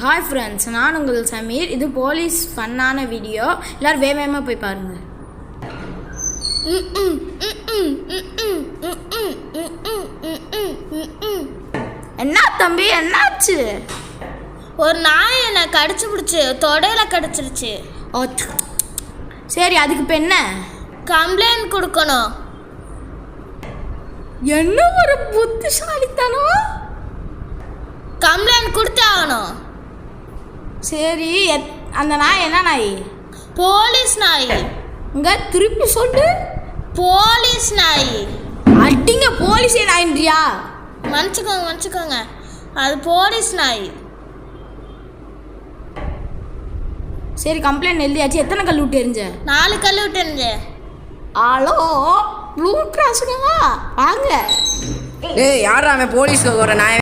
Hi friends, நான் உங்கள் சமீர். இது போலீஸ் ஃபன்னான வீடியோ. எல்லோரும் வேகமாக போய் பாருங்கள். என்ன தம்பி, என்னாச்சு? ஒரு நாய் என்னை கடிச்சு பிடிச்சி தொடையில கடிச்சிருச்சு. ஓ சரி, அதுக்கு இப்போ என்ன? கம்ப்ளைண்ட் கொடுக்கணும். என்ன ஒரு புத்திசாலித்தனம்! கம்ப்ளைண்ட் கொடுத்தே ஆகணும். சரி, அந்த நாய் என்ன நாய்? போலீஸ் நாய். இங்கே திருப்பி சொல்லு. போலீஸ் நாய். அடிங்க, போலீஸே நாயின்றியா? மன்னிச்சுக்கோங்க, அது போலீஸ் நாய். சரி, கம்ப்ளைண்ட் எழுதியாச்சு. எத்தனை கல் விட்டு எறிஞ்ச? 4 கல் விட்டு எறிஞ்சேன். Hello, blue கிராஸுங்களா? வாங்க. ஏய், யாரா அவன்? போலீஸ்க்கு ஒரு நாய்